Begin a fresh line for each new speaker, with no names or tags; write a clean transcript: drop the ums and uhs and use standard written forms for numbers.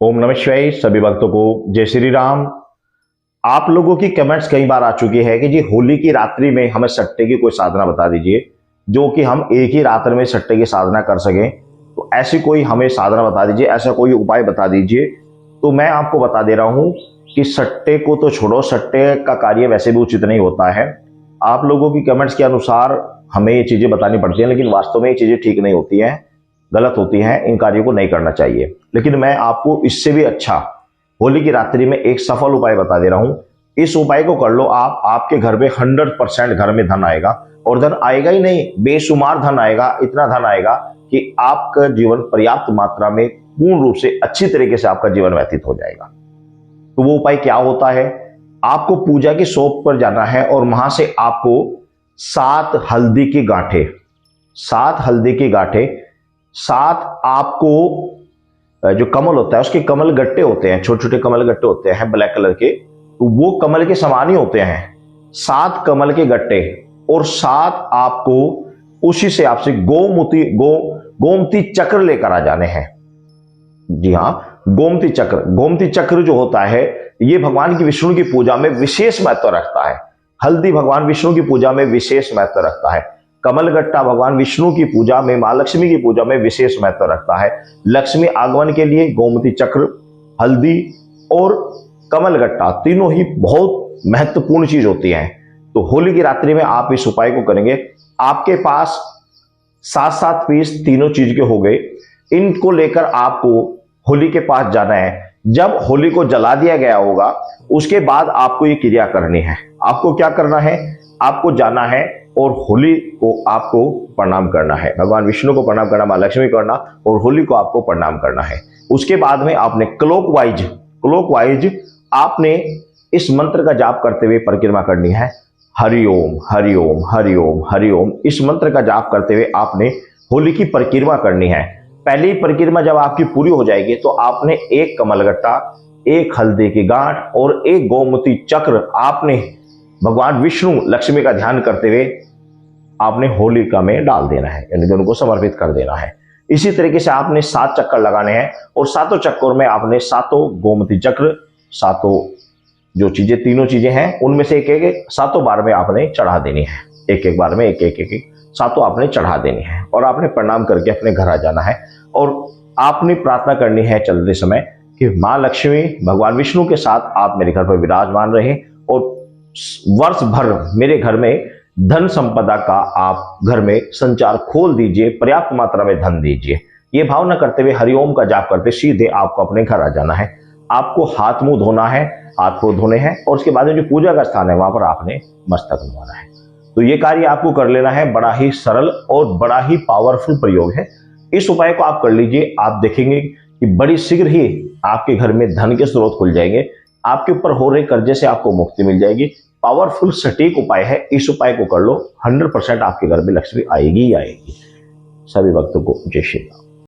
ओम नमः शिवाय। सभी भक्तों को जय श्री राम। आप लोगों की कमेंट्स कई बार आ चुकी है कि जी होली की रात्रि में हमें सट्टे की कोई साधना बता दीजिए जो कि हम एक ही रात्र में सट्टे की साधना कर सकें। तो ऐसी कोई हमें साधना बता दीजिए, ऐसा कोई उपाय बता दीजिए। तो मैं आपको बता दे रहा हूं कि सट्टे को तो छोड़ो, सट्टे का कार्य वैसे भी उचित नहीं होता है। आप लोगों की कमेंट्स के अनुसार हमें ये चीजें बतानी पड़ती हैं, लेकिन वास्तव में ये चीजें ठीक नहीं होती हैं, गलत होती हैं। इन कार्यों को नहीं करना चाहिए। लेकिन मैं आपको इससे भी अच्छा होली की रात्रि में एक सफल उपाय बता दे रहा हूं। इस उपाय को कर लो आप, आपके घर में 100% घर में धन आएगा। और धन आएगा ही नहीं, बेशुमार धन आएगा। इतना धन आएगा कि आपका जीवन पर्याप्त मात्रा में पूर्ण रूप से अच्छी तरीके से आपका जीवन व्यतीत हो जाएगा। तो वो उपाय क्या होता है? आपको पूजा की शॉप पर जाना है और वहां से आपको 7 हल्दी की गांठें, 7 हल्दी की गांठें, 7 आपको जो कमल होता है उसके कमल गट्टे होते हैं, छोटे छोटे कमल गट्टे होते हैं ब्लैक कलर के, तो वो कमल के समान ही होते हैं। 7 कमल के गट्टे और 7 आपको उसी से आपसे गोमती चक्र लेकर आ जाने हैं। जी हाँ, गोमती चक्र। गोमती चक्र जो होता है ये भगवान की विष्णु की पूजा में विशेष महत्व रखता है। हल्दी भगवान विष्णु की पूजा में विशेष महत्व रखता है। कमल गट्टा भगवान विष्णु की पूजा में, मां लक्ष्मी की पूजा में विशेष महत्व रखता है। लक्ष्मी आगमन के लिए गोमती चक्र, हल्दी और कमल गट्टा तीनों ही बहुत महत्वपूर्ण चीज होती हैं। तो होली की रात्रि में आप इस उपाय को करेंगे। आपके पास 7-7 पीस तीनों चीज के हो गए। इनको लेकर आपको होली के पास जाना है। जब होली को जला दिया गया होगा उसके बाद आपको ये क्रिया करनी है। आपको क्या करना है? आपको जाना है और होली को आपको प्रणाम करना है। भगवान विष्णु को प्रणाम करना, मां लक्ष्मी को करना और होली को आपको प्रणाम करना है। उसके बाद में आपने क्लॉकवाइज आपने इस मंत्र का जाप करते हुए परिक्रमा करनी है। हरिओम हरिओम हरिओम हरिओम, इस मंत्र का जाप करते हुए आपने होली की परिक्रमा करनी है। पहली परिक्रमा जब आपकी पूरी हो जाएगी तो आपने एक कमलगट्टा, एक हल्दी की गांठ और एक गोमती चक्र आपने भगवान विष्णु लक्ष्मी का ध्यान करते हुए आपने होलिका में डाल देना है, यानी दोनों को समर्पित कर देना है। इसी तरीके से आपने 7 चक्कर लगाने हैं और 7 चक्कर में आपने 7 गोमती चक्र, 7 जो चीजें, तीनों चीजें हैं उनमें से एक 7 बार में आपने चढ़ा देनी है। एक बार में एक 7 आपने चढ़ा देनी है और आपने प्रणाम करके अपने घर आ जाना है। और आपने प्रार्थना करनी है चलते समय कि मां लक्ष्मी भगवान विष्णु के साथ आप मेरे घर पर विराजमान रहे और वर्ष भर मेरे घर में धन संपदा का आप घर में संचार खोल दीजिए, पर्याप्त मात्रा में धन दीजिए। ये भावना करते हुए हरिओम का जाप करते सीधे आपको अपने घर आ जाना है। आपको हाथ मुंह धोना है, हाथ को धोने हैं और उसके बाद में जो पूजा का स्थान है वहां पर आपने मस्तक धोना है। तो ये कार्य आपको कर लेना है। बड़ा ही सरल और बड़ा ही पावरफुल प्रयोग है। इस उपाय को आप कर लीजिए। आप देखेंगे कि बड़ी शीघ्र ही आपके घर में धन के स्रोत खुल जाएंगे। आपके ऊपर हो रहे कर्जे से आपको मुक्ति मिल जाएगी। पावरफुल सटीक उपाय है। इस उपाय को कर लो, 100% आपके घर में लक्ष्मी आएगी ही आएगी। सभी भक्तों को जय श्री राम।